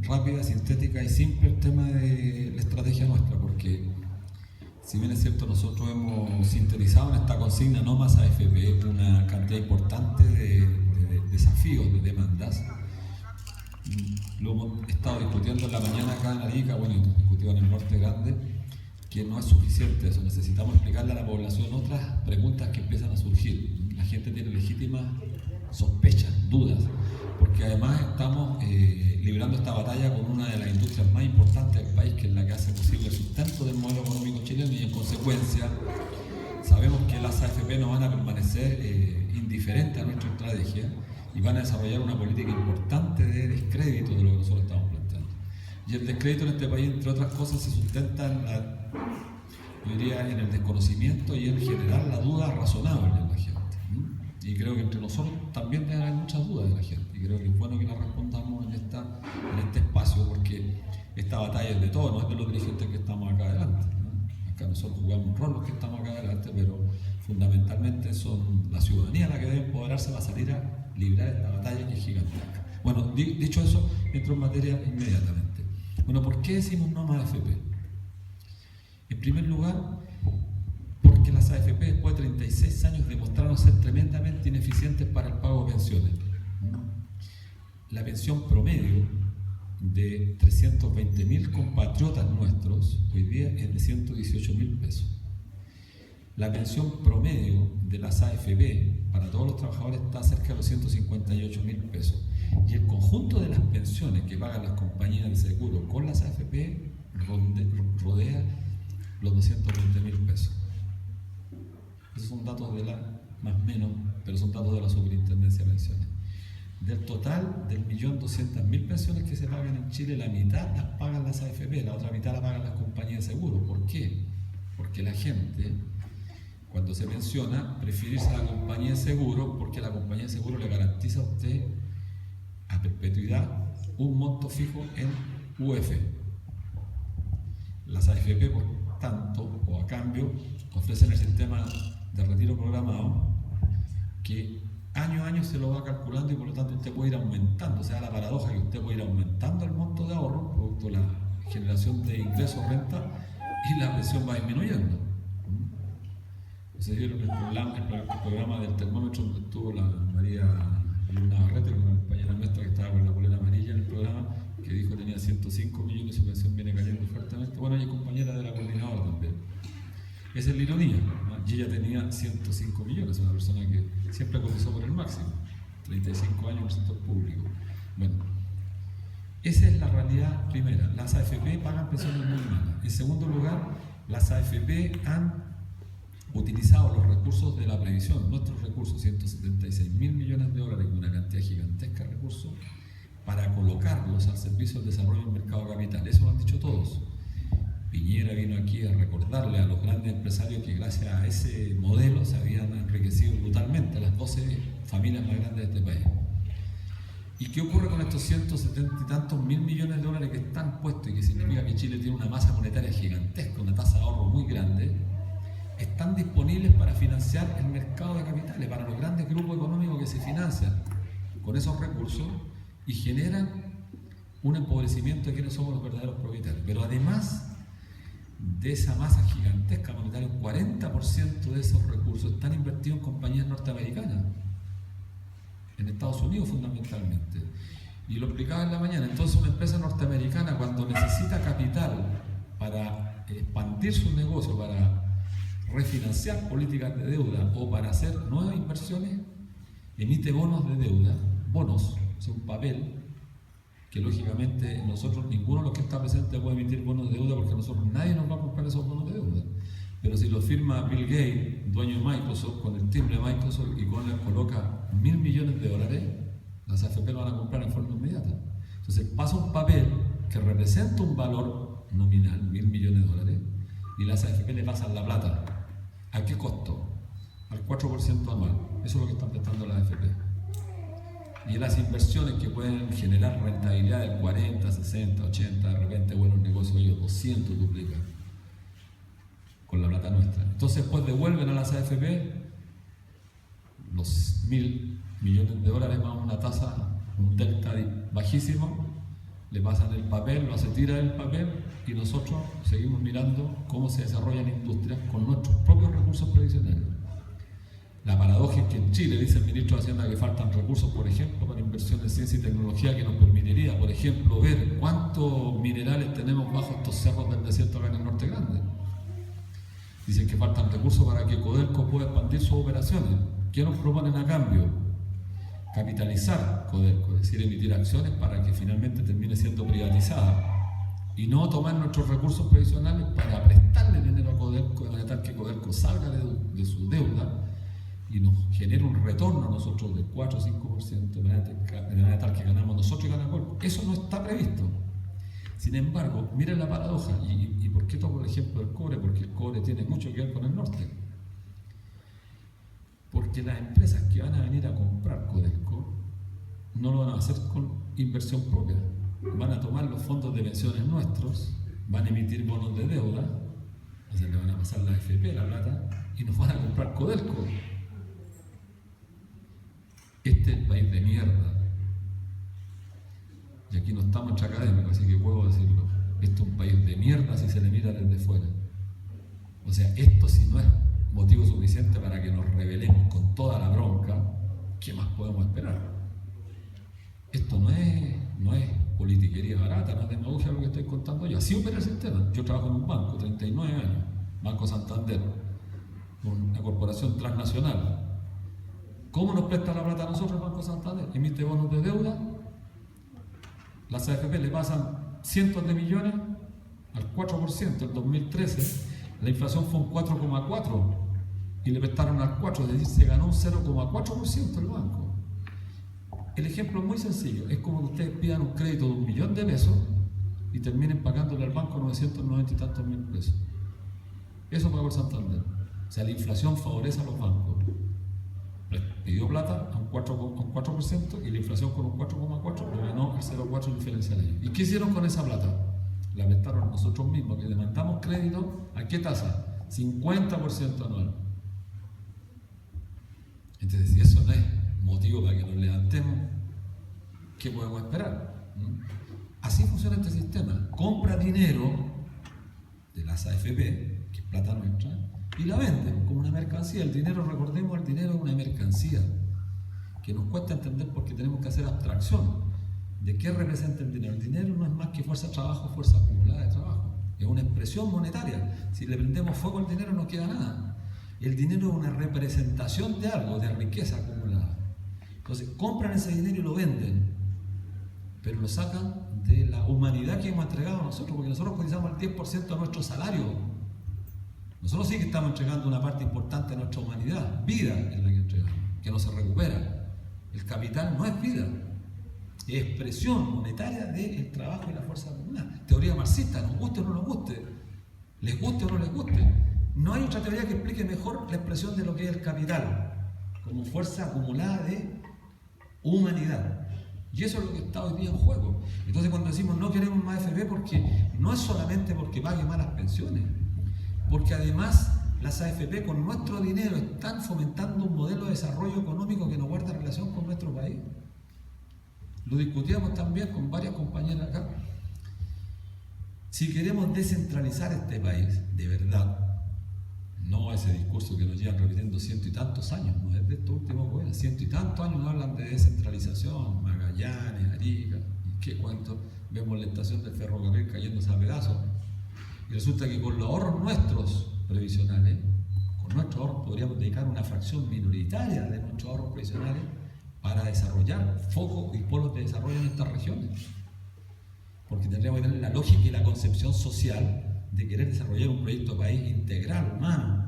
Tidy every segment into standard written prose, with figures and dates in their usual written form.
rápida, sintética y simple el tema de la estrategia nuestra, porque si bien es cierto, nosotros hemos sintetizado en esta consigna no más AFP una cantidad importante de desafíos, de demandas. Lo hemos estado discutiendo en la mañana acá en Arica, bueno, y discutido en el Norte Grande, que no es suficiente eso. Necesitamos explicarle a la población otras preguntas que empiezan a surgir. La gente tiene legítimas sospechas, dudas, porque además estamos librando esta batalla con una de las industrias más importantes del país, que es la que hace posible el sustento del modelo económico chileno, y en consecuencia sabemos que las AFP no van a permanecer indiferentes a nuestra estrategia y van a desarrollar una política importante de descrédito de lo que nosotros estamos planteando. Y el descrédito en este país, entre otras cosas, se sustenta yo diría, en el desconocimiento y en generar la duda razonable en la gente. Y creo que entre nosotros también debe haber muchas dudas de la gente, y creo que es bueno que las respondamos en este espacio, porque esta batalla es de todos, no es de los dirigentes que estamos acá adelante, ¿no? Acá nosotros jugamos un rol los que estamos acá adelante, pero fundamentalmente son la ciudadanía la que debe empoderarse para salir a librar esta batalla que es gigantesca. Bueno, dicho eso, entro en materia inmediatamente. Bueno, ¿por qué decimos no más AFP? En primer lugar, porque las AFP después de 36 años demostraron ser tremendamente ineficientes para el pago de pensiones. La pensión promedio de 320.000 compatriotas nuestros hoy día es de 118.000 pesos. La pensión promedio de las AFP para todos los trabajadores está cerca de los 158.000 pesos. Y el conjunto de las pensiones que pagan las compañías de seguro con las AFP rodea los 220.000 pesos. Esos son datos de más o menos, pero son datos de la Superintendencia de Pensiones. Del total del 1.200.000 pensiones que se pagan en Chile, la mitad las pagan las AFP, la otra mitad la pagan las compañías de seguro. ¿Por qué? Porque la gente, cuando se menciona, prefiere irse a la compañía de seguro, porque la compañía de seguro le garantiza a usted a perpetuidad un monto fijo en UF. Las AFP, por tanto, o a cambio, ofrecen el sistema de retiro programado que año a año se lo va calculando, y por lo tanto usted puede ir aumentando. O sea, la paradoja que usted puede ir aumentando el monto de ahorro producto de la generación de ingresos, renta, y la pensión va disminuyendo. Entonces, el programa del termómetro, donde estuvo la María Luna Barrete, una compañera nuestra que estaba con la polera amarilla en el programa, que dijo que tenía 105 millones, su pensión viene cayendo fuertemente. Bueno, ella es compañera de la coordinadora también. Esa es la ironía, ¿no? Y ella tenía 105 millones, una persona que siempre cotizó por el máximo, 35 años en el sector público. Bueno, esa es la realidad primera. Las AFP pagan pensiones muy malas. En segundo lugar, las AFP han utilizado los recursos de la previsión, nuestros recursos, 176.000 millones de dólares, una cantidad gigantesca de recursos, para colocarlos al servicio del desarrollo del mercado de capital. Eso lo han dicho todos. Piñera vino aquí a recordarle a los grandes empresarios que gracias a ese modelo se habían enriquecido brutalmente las 12 familias más grandes de este país. ¿Y qué ocurre con estos 170 y tantos mil millones de dólares que están puestos, y que significa que Chile tiene una masa monetaria gigantesca, una tasa de ahorro muy grande? Están disponibles para financiar el mercado de capitales, para los grandes grupos económicos que se financian con esos recursos y generan un empobrecimiento de quienes somos los verdaderos propietarios. Pero además de esa masa gigantesca monetaria, un 40% de esos recursos están invertidos en compañías norteamericanas, en Estados Unidos fundamentalmente. Y lo explicaba en la mañana. Entonces, una empresa norteamericana, cuando necesita capital para expandir su negocio, para refinanciar políticas de deuda o para hacer nuevas inversiones, emite bonos de deuda, bonos, o sea, un papel que lógicamente nosotros, ninguno de los que está presente puede emitir bonos de deuda, porque nosotros nadie nos va a comprar esos bonos de deuda. Pero si lo firma Bill Gates, dueño de Microsoft, con el timbre de Microsoft, y con él coloca 1.000 millones de dólares, las AFP lo van a comprar en forma inmediata. Entonces pasa un papel que representa un valor nominal, 1.000 millones de dólares, y las AFP le pasan la plata. ¿A qué costo? Al 4% anual. Eso es lo que están prestando las AFP. Y las inversiones que pueden generar rentabilidad del 40, 60, 80, de repente buenos negocios, ellos 200 duplican con la plata nuestra. Entonces después devuelven a las AFP los 1.000 millones de dólares más una tasa, un delta bajísimo, le pasan el papel, lo hace tirar el papel y nosotros seguimos mirando cómo se desarrollan industrias con nuestros propios recursos previsionales. La paradoja es que en Chile, dice el ministro de Hacienda, que faltan recursos, por ejemplo, para inversión en ciencia y tecnología que nos permitiría, por ejemplo, ver cuántos minerales tenemos bajo estos cerros del desierto acá en el Norte Grande. Dicen que faltan recursos para que Codelco pueda expandir sus operaciones. ¿Qué nos proponen a cambio? Capitalizar Codelco, es decir, emitir acciones para que finalmente termine siendo privatizada y no tomar nuestros recursos previsionales para prestarle dinero a Codelco de manera tal que Codelco salga de su deuda y nos genere un retorno a nosotros del 4 o 5% de manera tal que ganamos nosotros y gana Codelco. Eso no está previsto. Sin embargo, miren la paradoja, y ¿por qué tomo el ejemplo del cobre? Porque el cobre tiene mucho que ver con el norte. Porque las empresas que van a venir a comprar Codelco no lo van a hacer con inversión propia. Van a tomar los fondos de pensiones nuestros, van a emitir bonos de deuda, o sea, le van a pasar la AFP, la plata, y nos van a comprar Codelco. Este es el país de mierda. Y aquí no estamos entre académicos, así que puedo decirlo. Esto es un país de mierda si se le mira desde fuera. O sea, esto si no es motivo suficiente para que nos rebelemos con toda la bronca, ¿qué más podemos esperar? Esto no es politiquería barata, no es demagogia lo que estoy contando yo. Así opera el sistema. Yo trabajo en un banco, 39 años, Banco Santander, una corporación transnacional. ¿Cómo nos presta la plata a nosotros el Banco Santander? Emite bonos de deuda, las AFP le pasan cientos de millones al 4%. En 2013 la inflación fue un 4,4% y le prestaron al 4%, es decir, se ganó un 0,4% el banco. El ejemplo es muy sencillo, es como que ustedes pidan un crédito de 1 millón de pesos y terminen pagándole al banco 990 y tantos mil pesos. Eso pagó el Santander. O sea, la inflación favorece a los bancos. Les pidió plata a un 4% y la inflación con un 4,4% lo ganó al 0,4% diferencial. ¿Y qué hicieron con esa plata? La prestaron a nosotros mismos, que demandamos crédito. ¿A qué tasa? 50% anual. Entonces, si eso no es motivo para que nos levantemos, ¿qué podemos esperar? Así funciona este sistema. Compra dinero de las AFP, que es plata nuestra, y la venden como una mercancía. El dinero, recordemos, el dinero es una mercancía que nos cuesta entender porque tenemos que hacer abstracción de qué representa el dinero. El dinero no es más que fuerza de trabajo, fuerza acumulada de trabajo. Es una expresión monetaria. Si le prendemos fuego al dinero no queda nada. El dinero es una representación de algo, de riqueza acumulada. Entonces compran ese dinero y lo venden, pero lo sacan de la humanidad que hemos entregado a nosotros, porque nosotros cotizamos el 10% de nuestro salario. Nosotros sí que estamos entregando una parte importante de nuestra humanidad. Vida es la que entregamos, que no se recupera. El capital no es vida, es expresión monetaria del trabajo y la fuerza acumulada. Teoría marxista, nos guste o no nos guste, les guste o no les guste. No hay otra teoría que explique mejor la expresión de lo que es el capital, como fuerza acumulada de humanidad. Y eso es lo que está hoy día en juego. Entonces cuando decimos no queremos más AFP, porque no es solamente porque pague malas pensiones, porque además las AFP con nuestro dinero están fomentando un modelo de desarrollo económico que no guarda relación con nuestro país. Lo discutíamos también con varias compañeras acá. Si queremos descentralizar este país, de verdad, no ese discurso que nos llevan repitiendo ciento y tantos años, no es de estos últimos gobiernos, ciento y tantos años no hablan de descentralización, Magallanes, Arica, y qué cuento, vemos la estación del ferrocarril cayéndose a pedazos. Y resulta que con los ahorros nuestros previsionales, con nuestros ahorros podríamos dedicar una fracción minoritaria de nuestros ahorros previsionales para desarrollar focos y polos de desarrollo en estas regiones. Porque tendríamos que tener la lógica y la concepción social de querer desarrollar un proyecto de país integral, humano,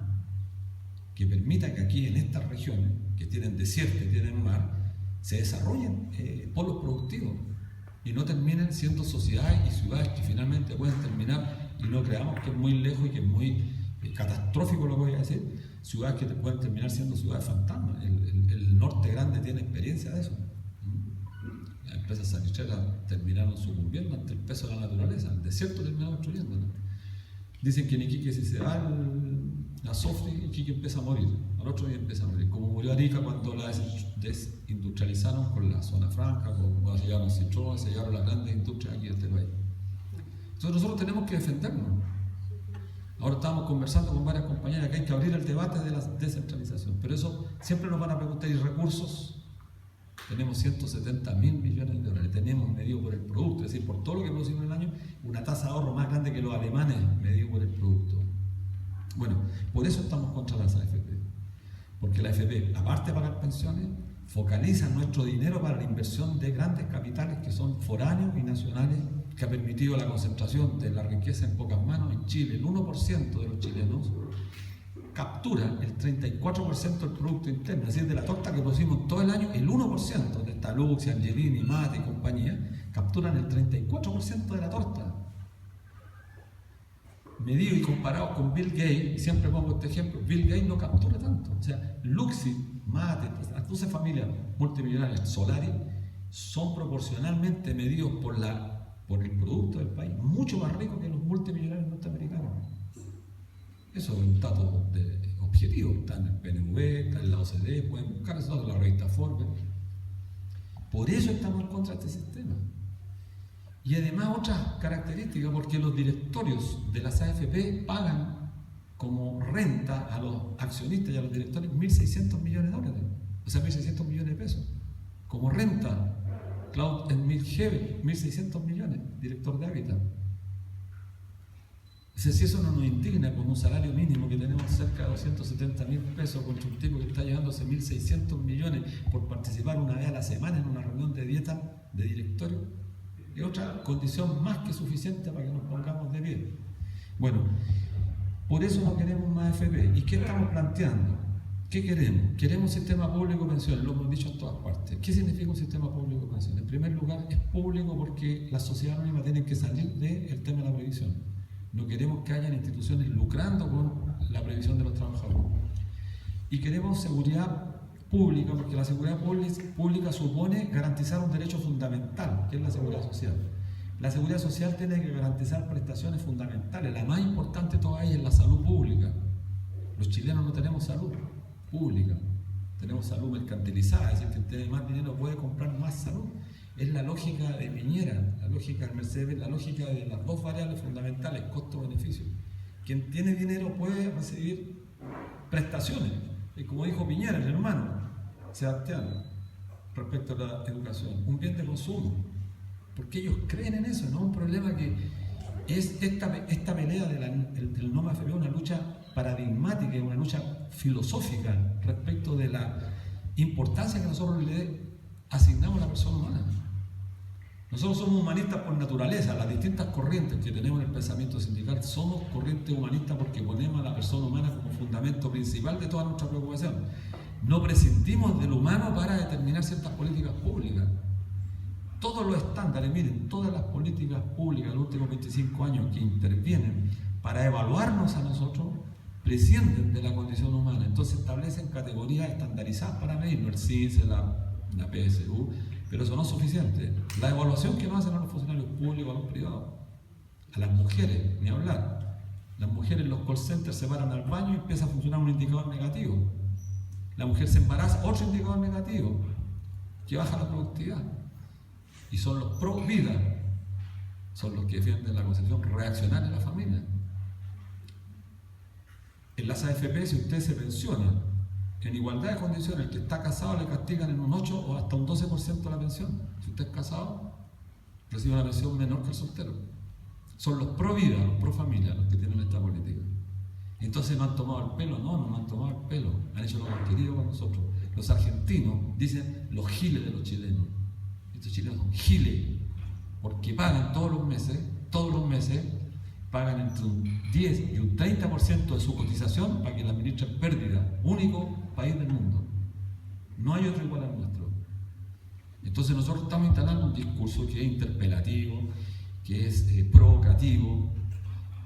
que permita que aquí en estas regiones, que tienen desierto y tienen mar, se desarrollen polos productivos y no terminen siendo sociedades y ciudades que finalmente pueden terminar, y no creamos que es muy lejos y que es muy catastrófico lo que voy a decir, ciudades que pueden terminar siendo ciudades fantasmas. El norte grande tiene experiencia de eso. Las empresas salitreras terminaron sucumbiendo ante el peso de la naturaleza, el desierto terminó destruyéndolo. Dicen que en Iquique si se da la Sofri, Iquique empieza a morir, al otro día empieza a morir, como murió Arica cuando la desindustrializaron con la zona franca, cuando se llevaron Citroën, se llevaron las grandes industrias aquí de Entonces nosotros tenemos que defendernos. Ahora estamos conversando con varias compañeras que hay que abrir el debate de la descentralización, pero eso siempre nos van a preguntar, ¿y recursos? Tenemos 170.000 millones de dólares, tenemos medido por el producto, es decir, por todo lo que producimos en el año, una tasa de ahorro más grande que los alemanes medido por el producto. Bueno, por eso estamos contra las AFP, porque la AFP, aparte de pagar pensiones, focaliza nuestro dinero para la inversión de grandes capitales que son foráneos y nacionales, que ha permitido la concentración de la riqueza en pocas manos. En Chile, el 1% de los chilenos captura el 34% del Producto Interno, es decir, de la torta que producimos todo el año, el 1% de Starbucks, Angelini, Mate y compañía, capturan el 34% de la torta. Medido y comparado con Bill Gates, y siempre pongo este ejemplo, Bill Gates no captura tanto. O sea, Luxi, Mate, las 12 familias multimillonarias, Solari, son proporcionalmente medidos por el producto del país, mucho más ricos que los multimillonarios norteamericanos. Eso es un dato objetivo, está en el PNV, está en la OCDE, pueden buscar esos datos en la revista Forbes. Por eso estamos en contra de este sistema. Y además otras características, porque los directorios de las AFP pagan como renta a los accionistas y a los directores 1.600 millones de dólares, o sea, 1.600 millones de pesos, como renta. Claude Milheve, 1.600 millones, director de Hábitat. Si eso no nos indigna con un salario mínimo que tenemos cerca de 270.000 pesos contra un tipo que está llevándose 1.600 millones por participar una vez a la semana en una reunión de dieta de directorio, es otra condición más que suficiente para que nos pongamos de pie. Bueno, por eso no queremos más AFP. ¿Y qué estamos planteando? ¿Qué queremos? Queremos un sistema público de pensiones, lo hemos dicho en todas partes. ¿Qué significa un sistema público de pensiones? En primer lugar, es público porque las sociedades anónimas tienen que salir del tema de la previsión. No queremos que hayan instituciones lucrando con la previsión de los trabajadores. Y queremos seguridad pública, porque la seguridad pública supone garantizar un derecho fundamental, que es la seguridad social. La seguridad social tiene que garantizar prestaciones fundamentales. La más importante de todas ellas es la salud pública. Los chilenos no tenemos salud pública, tenemos salud mercantilizada, es decir, quien tiene más dinero puede comprar más salud. Es la lógica de Piñera, la lógica de Mercedes, la lógica de las dos variables fundamentales, costo-beneficio. Quien tiene dinero puede recibir prestaciones, y como dijo Piñera, el hermano Sebastián, respecto a la educación, un bien de consumo, porque ellos creen en eso, no es un problema que es esta pelea del no más AFP, una lucha paradigmática, una lucha filosófica respecto de la importancia que nosotros le asignamos a la persona humana. Nosotros somos humanistas por naturaleza, las distintas corrientes que tenemos en el pensamiento sindical somos corrientes humanistas porque ponemos a la persona humana como fundamento principal de toda nuestra preocupación. No prescindimos del humano para determinar ciertas políticas públicas. Todos los estándares, miren, todas las políticas públicas de los últimos 25 años que intervienen para evaluarnos a nosotros prescinden de la condición humana, entonces establecen categorías estandarizadas para medirnos, el CINCE, la PSU, pero eso no es suficiente. La evaluación que nos hacen a los funcionarios públicos, a los privados, a las mujeres, ni hablar. Las mujeres en los call centers se paran al baño y empieza a funcionar un indicador negativo. La mujer se embaraza, otro indicador negativo, que baja la productividad. Y son los pro vida, son los que defienden la concepción reaccionaria de la familia. En las AFP, si usted se pensiona en igualdad de condiciones, el que está casado le castigan en un 8 o hasta un 12% de la pensión. Si usted es casado, recibe una pensión menor que el soltero. Son los pro vida, los pro familia, los que tienen esta política. Entonces no han tomado el pelo, no han tomado el pelo, han hecho lo que han querido con nosotros. Los argentinos dicen los giles de los chilenos. Estos chilenos son giles, porque pagan todos los meses, pagan entre un 10 y un 30% de su cotización para que la administren pérdida. Único país del mundo. No hay otro igual al nuestro. Entonces nosotros estamos instalando un discurso que es interpelativo, que es provocativo,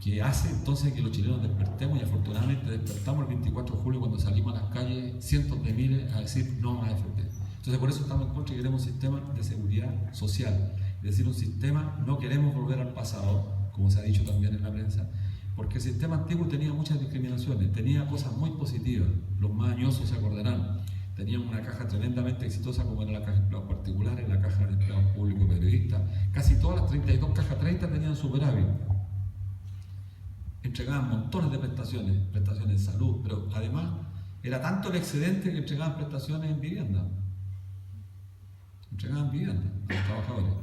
que hace entonces que los chilenos despertemos, y afortunadamente despertamos el 24 de julio cuando salimos a las calles, cientos de miles, a decir no más AFP. Entonces por eso estamos en contra y queremos un sistema de seguridad social. Es decir, un sistema, no queremos volver al pasado, como se ha dicho también en la prensa, porque el sistema antiguo tenía muchas discriminaciones, tenía cosas muy positivas, los más añosos se acordarán, teníamos una caja tremendamente exitosa como era la caja de empleados particulares, la caja de empleados públicos periodistas, casi todas las 32 cajas 30 tenían superávit, entregaban montones de prestaciones de salud, pero además era tanto el excedente que entregaban prestaciones en vivienda. Entregaban vivienda a los trabajadores.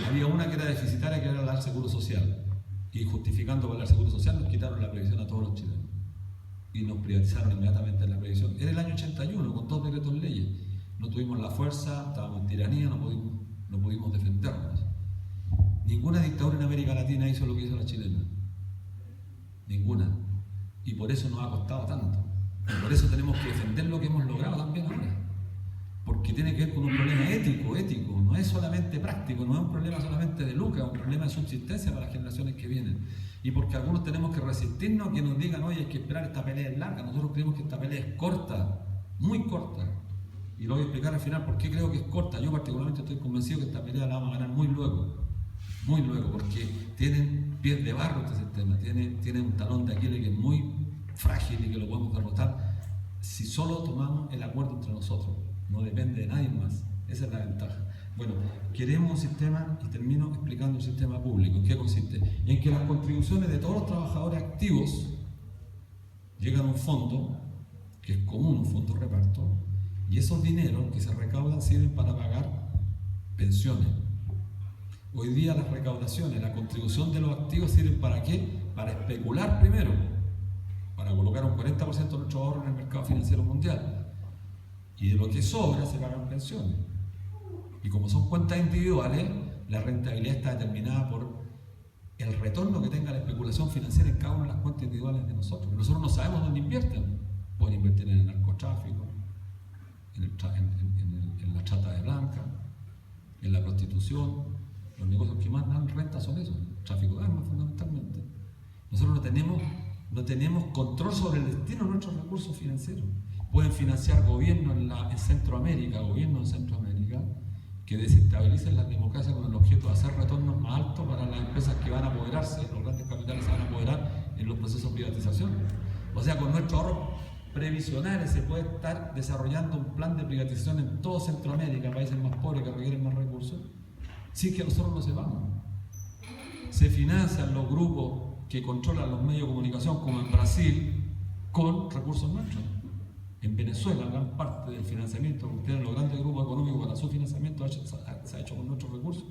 Había una que era deficitaria, que era la del Seguro Social. Y justificando por el Seguro Social, nos quitaron la previsión a todos los chilenos. Y nos privatizaron inmediatamente la previsión. Era el año 81, con 2 decretos leyes. No tuvimos la fuerza, estábamos en tiranía, no pudimos defendernos. Ninguna dictadura en América Latina hizo lo que hizo la chilena. Ninguna. Y por eso nos ha costado tanto. Y por eso tenemos que defender lo que hemos logrado también ahora. Porque tiene que ver con un problema ético, no es solamente práctico, no es un problema solamente de lucas, es un problema de subsistencia para las generaciones que vienen. Y porque algunos tenemos que resistirnos a que nos digan, oye, hay que esperar, esta pelea es larga. Nosotros creemos que esta pelea es corta, muy corta. Y lo voy a explicar al final por qué creo que es corta. Yo particularmente estoy convencido que esta pelea la vamos a ganar muy luego, porque tienen pies de barro este sistema, tienen un talón de Aquiles que es muy frágil y que lo podemos derrotar si solo tomamos el acuerdo entre nosotros. No depende de nadie más. Esa es la ventaja. Bueno, queremos un sistema, y termino explicando el sistema público. ¿En qué consiste? En que las contribuciones de todos los trabajadores activos llegan a un fondo, que es común, un fondo de reparto, y esos dineros que se recaudan sirven para pagar pensiones. Hoy día las recaudaciones, la contribución de los activos sirven ¿para qué? Para especular primero, para colocar un 40% de nuestros ahorros en el mercado financiero mundial. Y de lo que sobra se pagan pensiones. Y como son cuentas individuales, la rentabilidad está determinada por el retorno que tenga la especulación financiera en cada una de las cuentas individuales de nosotros. Nosotros no sabemos dónde invierten. Pueden invertir en el narcotráfico, en la trata de blanca, en la prostitución. Los negocios que más dan renta son esos, el tráfico de armas fundamentalmente. Nosotros no tenemos control sobre el destino de nuestros recursos financieros. Pueden financiar gobiernos en Centroamérica, que desestabilicen las democracias con el objeto de hacer retornos más altos para las empresas que van a apoderarse, los grandes capitales se van a apoderar en los procesos de privatización. O sea, con nuestros ahorros previsionales se puede estar desarrollando un plan de privatización en todo Centroamérica, países más pobres que requieren más recursos, sin que nosotros lo sepamos. Se financian los grupos que controlan los medios de comunicación, como en Brasil, con recursos nuestros. En Venezuela, gran parte del financiamiento que tienen los grandes grupos económicos para su financiamiento se ha hecho con nuestros recursos.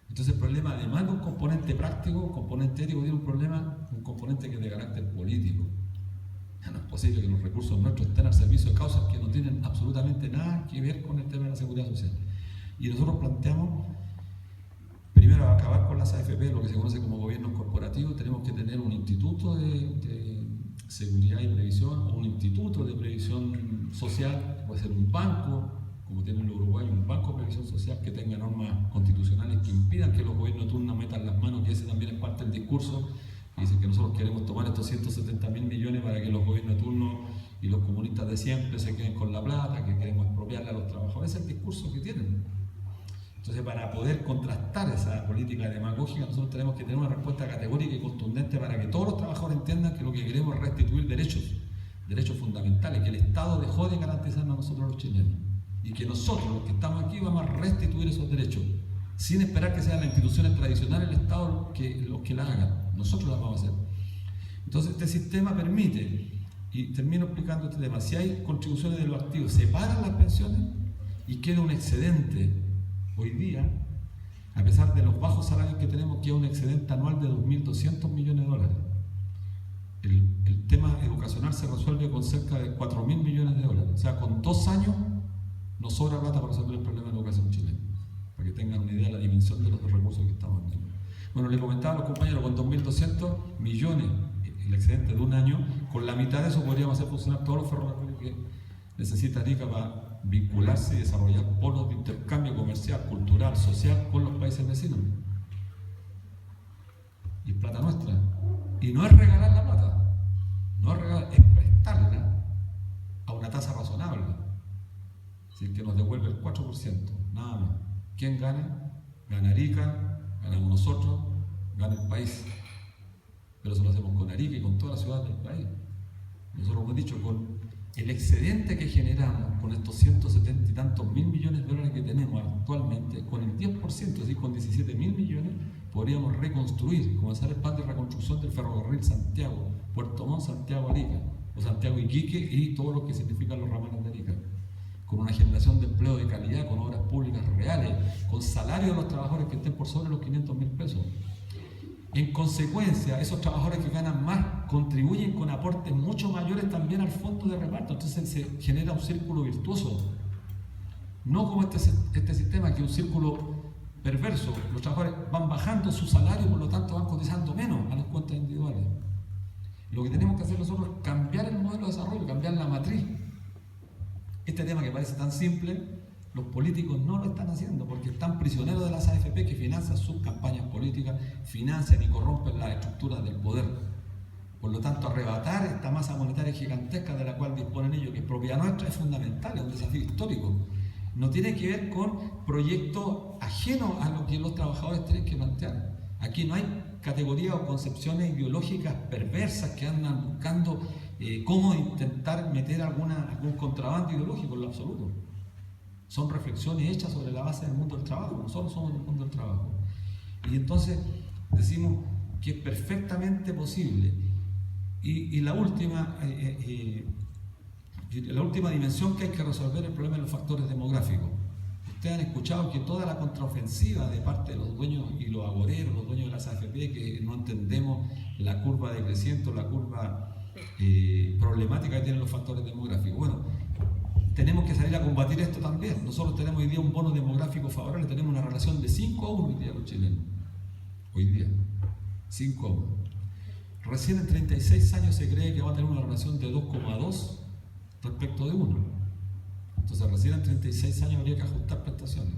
Entonces el problema, además de un componente práctico, un componente ético, tiene un componente que es de carácter político. No es posible que los recursos nuestros estén al servicio de causas que no tienen absolutamente nada que ver con el tema de la seguridad social. Y nosotros planteamos, primero, acabar con las AFP, lo que se conoce como gobiernos corporativos. Tenemos que tener un instituto de seguridad y previsión, o un instituto de previsión social, puede ser un banco, como tienen los uruguayos, un banco de previsión social que tenga normas constitucionales que impidan que los gobiernos turnos metan las manos, y ese también es parte del discurso. Y dicen que nosotros queremos tomar estos 170.000 millones para que los gobiernos turnos y los comunistas de siempre se queden con la plata, que queremos expropiarle a los trabajadores. Ese es el discurso que tienen. Entonces, para poder contrastar esa política demagógica, nosotros tenemos que tener una respuesta categórica y contundente para que todos los trabajadores entiendan que lo que queremos es restituir derechos fundamentales, que el Estado dejó de garantizarnos a nosotros los chilenos, y que nosotros, los que estamos aquí, vamos a restituir esos derechos, sin esperar que sean las instituciones tradicionales del Estado los que la hagan. Nosotros las vamos a hacer. Entonces, este sistema permite, y termino explicando este tema, si hay contribuciones de los activos, se pagan las pensiones y queda un excedente. Hoy día, a pesar de los bajos salarios que tenemos, queda un excedente anual de 2.200 millones de dólares. El tema educacional se resuelve con cerca de 4.000 millones de dólares. O sea, con 2 años nos sobra plata para resolver el problema de la educación chilena, para que tengan una idea de la dimensión de los recursos que estamos viendo. Bueno, le comentaba a los compañeros, con 2.200 millones, el excedente de un año, con la mitad de eso podríamos hacer funcionar todos los ferrocarriles que necesita Arica para vincularse y desarrollar polos de intercambio comercial, cultural, social con los países vecinos. Y es plata nuestra. Y no es regalar la plata, no es regalar, es prestarla a una tasa razonable. Es decir, que nos devuelve el 4%, nada más. ¿Quién gana? Gana Arica, ganamos nosotros, gana el país. Pero eso lo hacemos con Arica y con todas las ciudades del país. Nosotros hemos dicho, con el excedente que generamos, con estos 170 y tantos mil millones de dólares que tenemos actualmente, con el 10%, es decir, con 17.000 millones, podemos podríamos reconstruir, comenzar el plan de reconstrucción del ferrocarril Santiago, Puerto Montt, Santiago, Arica, o Santiago, Iquique y todo lo que significan los ramales de Arica, con una generación de empleo de calidad, con obras públicas reales, con salario de los trabajadores que estén por sobre los 500.000 pesos. En consecuencia, esos trabajadores que ganan más contribuyen con aportes mucho mayores también al fondo de reparto, entonces se genera un círculo virtuoso. No como este sistema, que es un círculo perverso. Los trabajadores van bajando su salario, por lo tanto van cotizando menos a las cuentas individuales. Lo que tenemos que hacer nosotros es cambiar el modelo de desarrollo, cambiar la matriz. Este tema que parece tan simple, los políticos no lo están haciendo porque están prisioneros de las AFP que financian sus campañas políticas, financian y corrompen las estructuras del poder. Por lo tanto, arrebatar esta masa monetaria gigantesca de la cual disponen ellos, que es propiedad nuestra, es fundamental, es un desafío histórico. No tiene que ver con proyectos ajenos a lo que los trabajadores tienen que plantear. Aquí no hay categorías o concepciones ideológicas perversas que andan buscando cómo intentar meter algún contrabando ideológico, en lo absoluto. Son reflexiones hechas sobre la base del mundo del trabajo. Nosotros somos del mundo del trabajo. Y entonces decimos que es perfectamente posible. Y la última dimensión que hay que resolver es el problema de los factores demográficos. Ustedes han escuchado que toda la contraofensiva de parte de los dueños y los agoreros, los dueños de las AFP, que no entendemos la curva decreciente, la curva problemática que tienen los factores demográficos. Bueno, tenemos que salir a combatir esto también. Nosotros tenemos hoy día un bono demográfico favorable, tenemos una relación de 5-1 hoy día los chilenos. Hoy día, 5-1. Recién en 36 años se cree que va a tener una relación de 2,2 respecto de 1. Entonces recién en 36 años habría que ajustar prestaciones.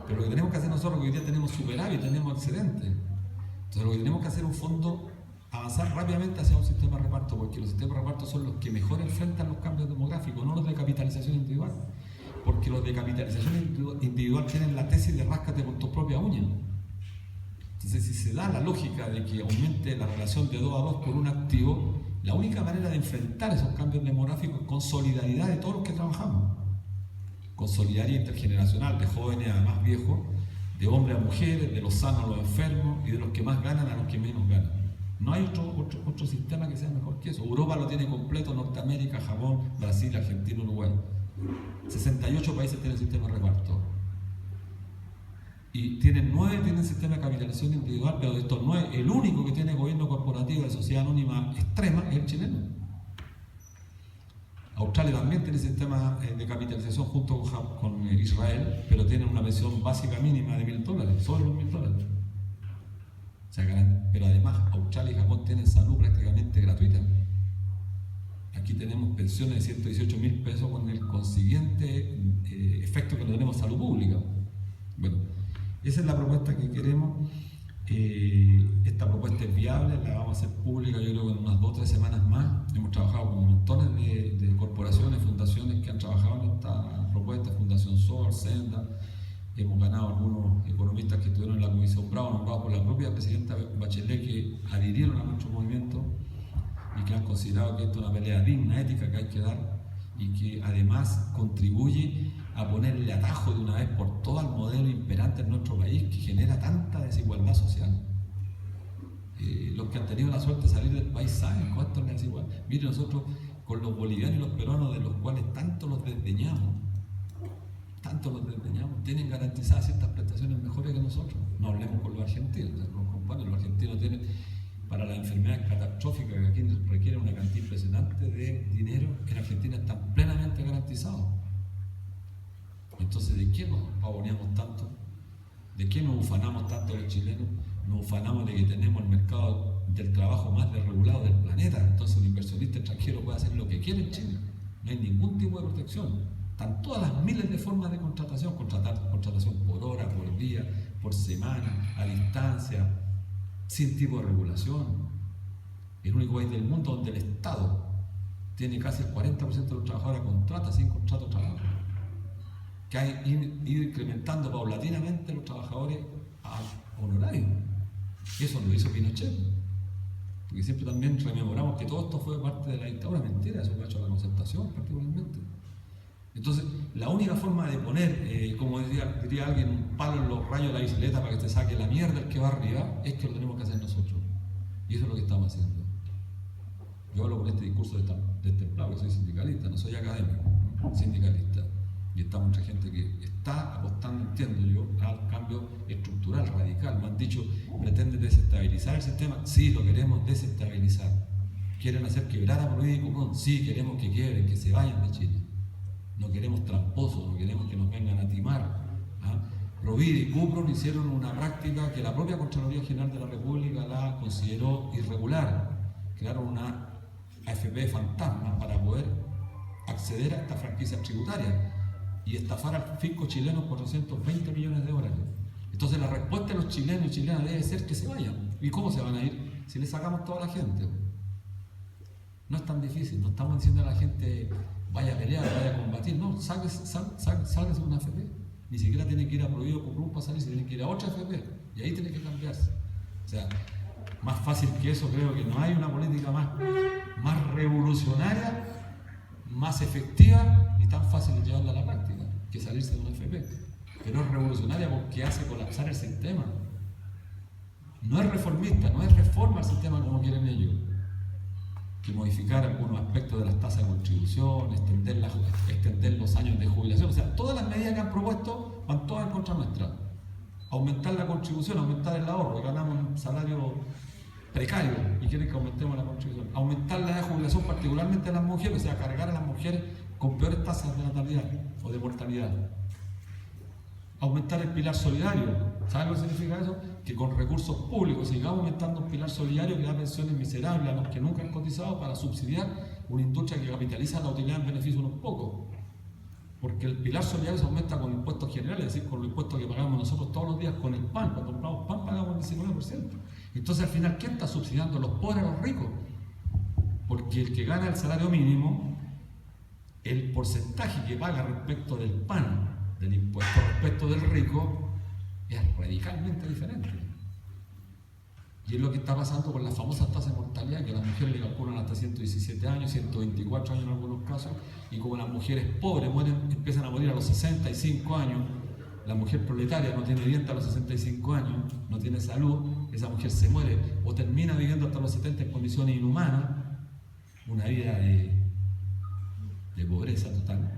Pero lo que tenemos que hacer nosotros, que hoy día tenemos superávit, tenemos excedente. Entonces lo que tenemos que hacer es un fondo, avanzar rápidamente hacia un sistema de reparto, porque los sistemas de reparto son los que mejor enfrentan los cambios demográficos, no los de capitalización individual. Porque los de capitalización individual tienen la tesis de ráscate por tu propia uña. Entonces, si se da la lógica de que aumente la relación de 2-2 por un activo, la única manera de enfrentar esos cambios demográficos es con solidaridad de todos los que trabajamos. Con solidaridad intergeneracional, de jóvenes a más viejos, de hombres a mujeres, de los sanos a los enfermos y de los que más ganan a los que menos ganan. No hay otro sistema que sea mejor que eso. Europa lo tiene completo, Norteamérica, Japón, Brasil, Argentina, Uruguay. 68 países tienen sistema de reparto. Y tienen 9 tienen sistema de capitalización individual, pero de estos 9, el único que tiene gobierno corporativo de sociedad anónima extrema es el chileno. Australia también tiene sistema de capitalización junto con Israel, pero tiene una pensión básica mínima de $1.000, solo los $1.000. O sea, pero además Australia y Japón tienen salud prácticamente gratuita. Aquí tenemos pensiones de 118.000 pesos con el consiguiente efecto que no tenemos salud pública. Bueno, esa es la propuesta que queremos. Esta propuesta es viable, la vamos a hacer pública yo creo que en unas 2 o 3 semanas más. Hemos trabajado con montones de corporaciones, fundaciones que han trabajado en esta propuesta, Fundación Sol, Senda. Hemos ganado algunos economistas que estuvieron en la Comisión Bravo, nombrados por la propia presidenta Bachelet, que adhirieron a nuestro movimiento y que han considerado que esto es una pelea digna, ética que hay que dar y que además contribuye a ponerle atajo de una vez por todas al modelo imperante en nuestro país que genera tanta desigualdad social. Los que han tenido la suerte de salir del país saben cuánto es la desigualdad. Miren, nosotros con los bolivianos y los peruanos, de los cuales tanto los desdeñamos, tienen garantizadas ciertas prestaciones mejores que nosotros. No hablemos con los argentinos, los argentinos tienen, para las enfermedades catastróficas que aquí requieren una cantidad impresionante de dinero, en Argentina están plenamente garantizados. Entonces, ¿de qué nos pavoneamos tanto? ¿De qué nos ufanamos tanto los chilenos? Nos ufanamos de que tenemos el mercado del trabajo más desregulado del planeta. Entonces, un inversionista extranjero puede hacer lo que quiere en Chile. No hay ningún tipo de protección. Están todas las miles de formas de contratación, contratación por hora, por día, por semana, a distancia, sin tipo de regulación. El único país del mundo donde el Estado tiene casi el 40% de los trabajadores contrata sin contrato de trabajo, que ha ido incrementando paulatinamente los trabajadores a honorarios. Eso lo hizo Pinochet, porque siempre también rememoramos que todo esto fue parte de la dictadura. Mentira, eso lo ha hecho la Concertación particularmente. Entonces, la única forma de poner, como diría alguien, un palo en los rayos de la bicicleta para que te saque la mierda el que va arriba, es que lo tenemos que hacer nosotros. Y eso es lo que estamos haciendo. Yo hablo con este discurso destemplado, que soy sindicalista, no soy académico, ¿no? Sindicalista. Y está mucha gente que está apostando, entiendo yo, al cambio estructural, radical. Me han dicho, pretenden desestabilizar el sistema. Sí, lo queremos desestabilizar. ¿Quieren hacer quebrar a Provida y Cuprum? Sí, queremos que quiebren, que se vayan de Chile. No queremos tramposos, no queremos que nos vengan a timar. Provida y Cuprum hicieron una práctica que la propia Contraloría General de la República la consideró irregular. Crearon una AFP fantasma para poder acceder a esta franquicia tributaria y estafar al fisco chileno 420 millones de dólares. Entonces la respuesta de los chilenos y chilenas debe ser que se vayan. ¿Y cómo se van a ir? Si le sacamos toda la gente. No es tan difícil, no estamos diciendo a la gente vaya a pelear, vaya a combatir, no, sálgase de una AFP. Ni siquiera tiene que ir a Provida o Cuprum para salir, tiene que ir a otra AFP y ahí tiene que cambiarse. O sea, más fácil que eso creo que no hay una política más revolucionaria, más efectiva y tan fácil de llevarla a la práctica que salirse de una AFP. Que no es revolucionaria porque hace colapsar el sistema. No es reformista, no es reforma el sistema como quieren ellos. Que modificar algunos aspectos de las tasas de contribución, extender los años de jubilación. O sea, todas las medidas que han propuesto van todas en contra nuestra. Aumentar la contribución, aumentar el ahorro, ganamos un salario precario y quieren que aumentemos la contribución. Aumentar la edad de jubilación, particularmente a las mujeres, o sea, cargar a las mujeres con peores tasas de natalidad o de mortalidad. Aumentar el pilar solidario. ¿Saben lo que significa eso? Que con recursos públicos sigamos aumentando un pilar solidario que da pensiones miserables a los que nunca han cotizado para subsidiar una industria que capitaliza la utilidad en beneficio de unos pocos. Porque el pilar solidario se aumenta con impuestos generales, es decir, con los impuestos que pagamos nosotros todos los días con el pan. Cuando compramos pan pagamos el 19%. Entonces al final, ¿quién está subsidiando? ¿Los pobres o los ricos? Porque el que gana el salario mínimo, el porcentaje que paga respecto del pan, del impuesto respecto del rico, es radicalmente diferente. Y es lo que está pasando con las famosas tasas de mortalidad, que a las mujeres le calculan hasta 117 años, 124 años en algunos casos, y como las mujeres pobres empiezan a morir a los 65 años, la mujer proletaria no tiene dientes a los 65 años, no tiene salud, esa mujer se muere o termina viviendo hasta los 70 en condiciones inhumanas, una vida de pobreza total.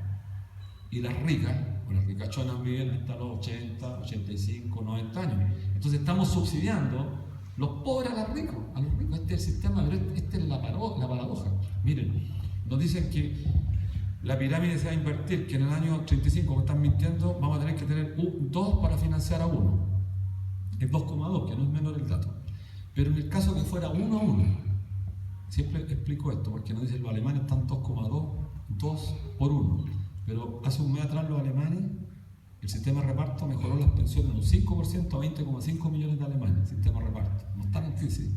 Y las ricas, o las ricachonas viven hasta los 80, 85, 90 años. Entonces estamos subsidiando los pobres a los ricos. Este es el sistema, pero esta es la paradoja. Miren, nos dicen que la pirámide se va a invertir, que en el año 35, que están mintiendo, vamos a tener que tener 2 para financiar a 1. Es 2,2, que no es menor el dato. Pero en el caso que fuera 1 a 1, siempre explico esto, porque nos dicen los alemanes están 2,2, 2 por 1. Pero hace un mes atrás los alemanes, el sistema de reparto mejoró las pensiones en un 5% a 20,5 millones de alemanes, el sistema de reparto. No están en crisis.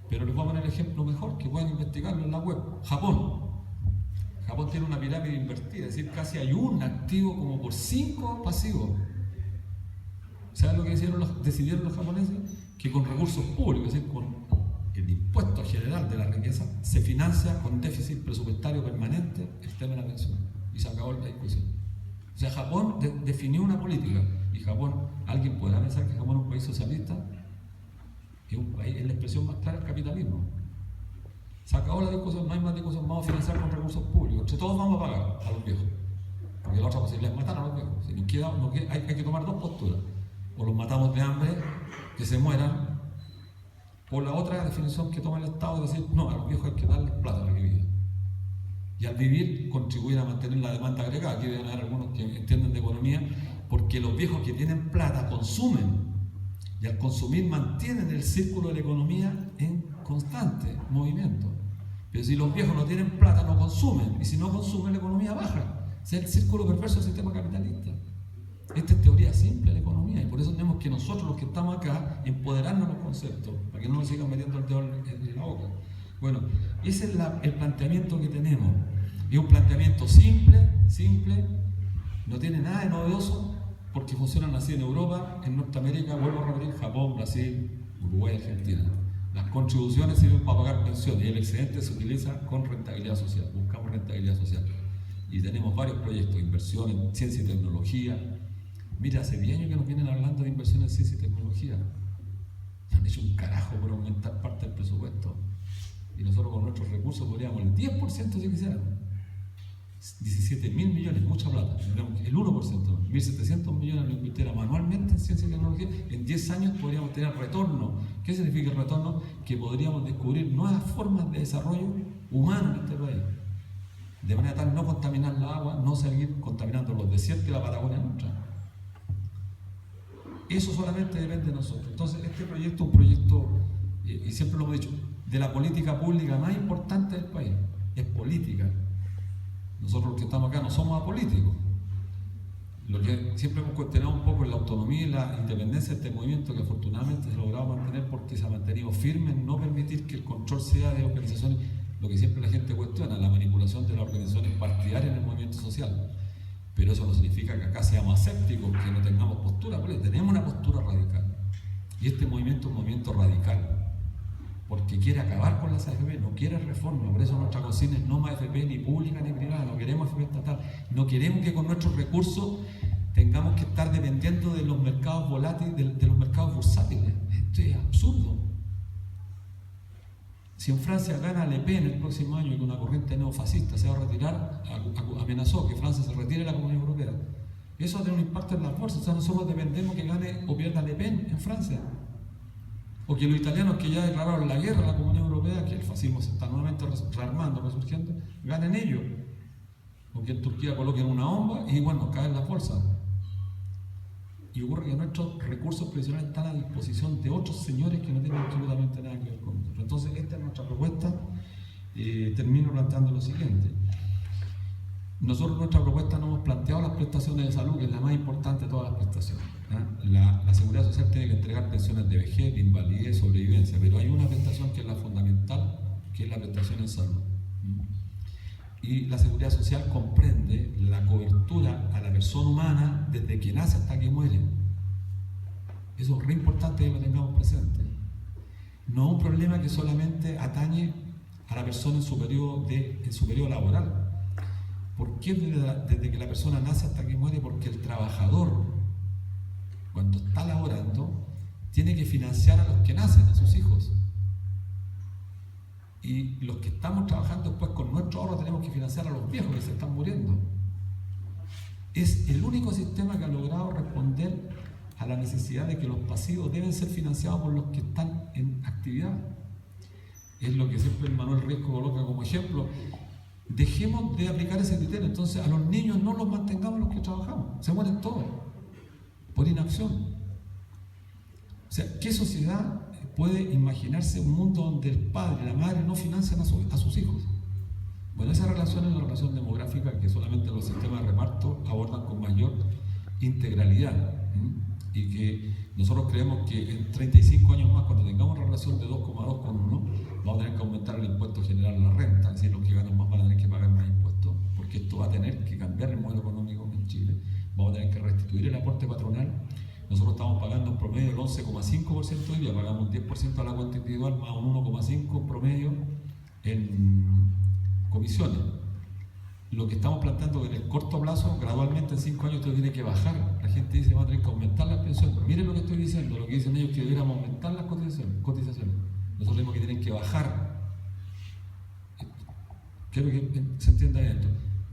Pero les voy a poner el ejemplo mejor, que pueden investigarlo en la web. Japón tiene una pirámide invertida, es decir, casi hay un activo como por 5 pasivos. ¿Saben lo que decidieron los japoneses? Que con recursos públicos, es decir, con el impuesto general de la riqueza, se financia con déficit presupuestario permanente el tema de la pensión. Y se acabó la discusión. O sea, Japón definió una política. Y Japón, ¿alguien podrá pensar que Japón es un país socialista? Es un país, es la expresión más clara del capitalismo. Se acabó la discusión, no hay más discusión, vamos a financiar con recursos públicos. Entre todos vamos a pagar a los viejos. Porque la otra posibilidad es matar a los viejos. Si nos queda, hay que tomar 2 posturas. O los matamos de hambre, que se mueran. O la otra definición que toma el Estado es decir, no, a los viejos hay que darles plata para que vivan. Y al vivir, contribuir a mantener la demanda agregada. Aquí deben haber algunos que entienden de economía, porque los viejos que tienen plata consumen. Y al consumir mantienen el círculo de la economía en constante movimiento. Pero si los viejos no tienen plata, no consumen. Y si no consumen, la economía baja. Ese es el círculo perverso del sistema capitalista. Esta es teoría simple de la economía. Y por eso tenemos que nosotros, los que estamos acá, empoderarnos los conceptos, para que no nos sigan metiendo el dedo en la boca. Bueno, ese es el planteamiento que tenemos. Es un planteamiento simple, no tiene nada de novedoso, porque funcionan así en Europa, en Norteamérica, vuelvo a repetir, Japón, Brasil, Uruguay, Argentina. Las contribuciones sirven para pagar pensiones y el excedente se utiliza con rentabilidad social. Buscamos rentabilidad social. y tenemos varios proyectos, inversión en ciencia y tecnología. Mira, hace 10 años que nos vienen hablando de inversión en ciencia y tecnología. Han hecho un carajo por aumentar parte del presupuesto. Y nosotros con nuestros recursos podríamos el 10% si quisiéramos. 17.000 millones, mucha plata. El 1%, 1.700 millones lo invirtiéramos anualmente en ciencia y tecnología. En 10 años podríamos tener retorno. ¿Qué significa el retorno? Que podríamos descubrir nuevas formas de desarrollo humano en este país. De manera tal no contaminar la agua, no seguir contaminando los desiertos y la Patagonia nuestra. Eso solamente depende de nosotros. Entonces, este proyecto es un proyecto, y siempre lo hemos dicho, de la política pública más importante del país. Es política. Nosotros los que estamos acá no somos apolíticos. Lo que siempre hemos cuestionado un poco es la autonomía y la independencia de este movimiento, que afortunadamente se ha logrado mantener porque se ha mantenido firme en no permitir que el control sea de organizaciones, lo que siempre la gente cuestiona, la manipulación de las organizaciones partidarias en el movimiento social. Pero eso no significa que acá seamos escépticos, que no tengamos postura, porque tenemos una postura radical. Y este movimiento es un movimiento radical, porque quiere acabar con las AFP, no quiere reforma. Por eso nuestra consigna es no más AFP ni pública ni privada, no queremos AFP estatal, no queremos que con nuestros recursos tengamos que estar dependiendo de los mercados volátiles, de los mercados bursátiles. Esto es absurdo. Si en Francia gana Le Pen el próximo año y que una corriente neofascista se va a retirar, amenazó que Francia se retire de la Comunidad Europea, eso va a tener un impacto en la fuerza. O sea, nosotros dependemos que gane o pierda Le Pen en Francia. O que los italianos que ya declararon la guerra a la Comunidad Europea, que el fascismo se está nuevamente rearmando, resurgiendo, ganen ellos. O que en Turquía coloquen una bomba y bueno, caen las bolsas. Y ocurre que nuestros recursos previsionales están a disposición de otros señores que no tienen absolutamente nada que ver con nosotros. Entonces, esta es nuestra propuesta. Termino planteando lo siguiente. Nosotros en nuestra propuesta no hemos planteado las prestaciones de salud, que es la más importante de todas las prestaciones. La Seguridad Social tiene que entregar pensiones de vejez, de invalidez, sobrevivencia, pero hay una prestación que es la fundamental, que es la prestación en salud. Y la Seguridad Social comprende la cobertura a la persona humana desde que nace hasta que muere. Eso es re importante que lo tengamos presente. No es un problema que solamente atañe a la persona en su periodo laboral. ¿Por qué desde que la persona nace hasta que muere? Porque el trabajador, cuando está laborando, tiene que financiar a los que nacen, a sus hijos. Y los que estamos trabajando después con nuestro ahorro tenemos que financiar a los viejos que se están muriendo. Es el único sistema que ha logrado responder a la necesidad de que los pasivos deben ser financiados por los que están en actividad. Es lo que siempre Manuel Riesco coloca como ejemplo. Dejemos de aplicar ese criterio. Entonces a los niños no los mantengamos los que trabajamos, se mueren todos por inacción. O sea, ¿qué sociedad puede imaginarse un mundo donde el padre y la madre no financian a sus hijos? Bueno, esa relación es una relación demográfica que solamente los sistemas de reparto abordan con mayor integralidad. Y que nosotros creemos que en 35 años más, cuando tengamos una relación de 2,2 con 1, vamos a tener que aumentar el impuesto general a la renta, es decir, los que ganan más van a tener que pagar más impuestos, porque esto va a tener que cambiar el modelo económico en Chile. Vamos a tener que restituir el aporte patronal. Nosotros estamos pagando un promedio del 11,5% hoy día, pagamos un 10% a la cuenta individual más un 1,5% promedio en comisiones. Lo que estamos planteando en el corto plazo, gradualmente en 5 años esto tiene que bajar. La gente dice que va a tener que aumentar las pensiones. Pero miren lo que estoy diciendo, lo que dicen ellos, que deberíamos aumentar las cotizaciones. Nosotros tenemos que tienen que bajar. Quiero que se entienda esto.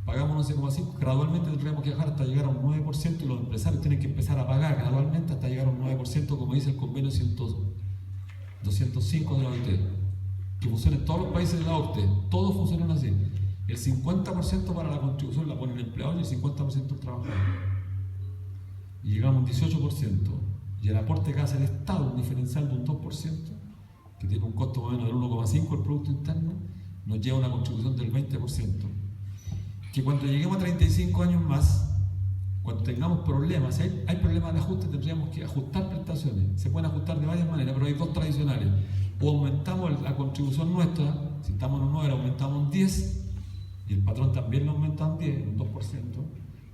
Pagamos 11,5%, gradualmente tendríamos que bajar hasta llegar a un 9% y los empresarios tienen que empezar a pagar gradualmente hasta llegar a un 9%, como dice el convenio 205 de la OIT. Que funciona en todos los países de la OCDE, todos funcionan así. El 50% para la contribución la pone el empleador y el 50% el trabajador. Y llegamos a un 18%. Y el aporte que hace el Estado, un diferencial de un 2%, que tiene un costo más o menos del 1,5% del Producto Interno, nos lleva a una contribución del 20%. Que cuando lleguemos a 35 años más, cuando tengamos problemas, si hay problemas de ajuste, tendríamos que ajustar prestaciones. Se pueden ajustar de varias maneras, pero hay dos tradicionales. O aumentamos la contribución nuestra, si estamos en un 9, aumentamos un 10%, y el patrón también lo aumenta un 10%, un 2%,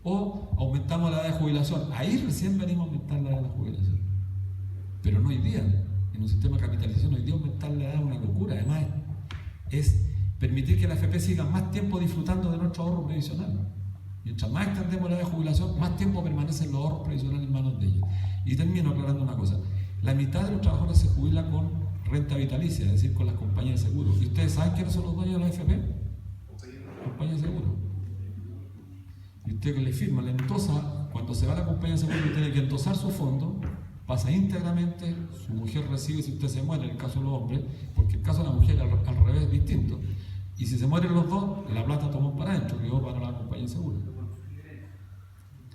o aumentamos la edad de jubilación. Ahí recién venimos a aumentar la edad de jubilación. Pero no hoy día, en un sistema de capitalización, hoy día aumentar la edad es una locura. Además, es permitir que la AFP siga más tiempo disfrutando de nuestro ahorro previsional. Mientras más extendemos la edad de jubilación, más tiempo permanecen los ahorros previsionales en manos de ellos. Y termino aclarando una cosa. La mitad de los trabajadores se jubila con renta vitalicia, es decir, con las compañías de seguro. ¿Y ustedes saben quiénes son los dueños de la AFP? Compañías de seguro. Y usted que le firma, le endosa, cuando se va a la compañía de seguro, tiene que endosar su fondo, pasa íntegramente, su mujer recibe si usted se muere, en el caso de los hombres, porque el caso de la mujer al revés es distinto. Y si se mueren los dos, la plata tomó para adentro, quedó para la compañía de seguro.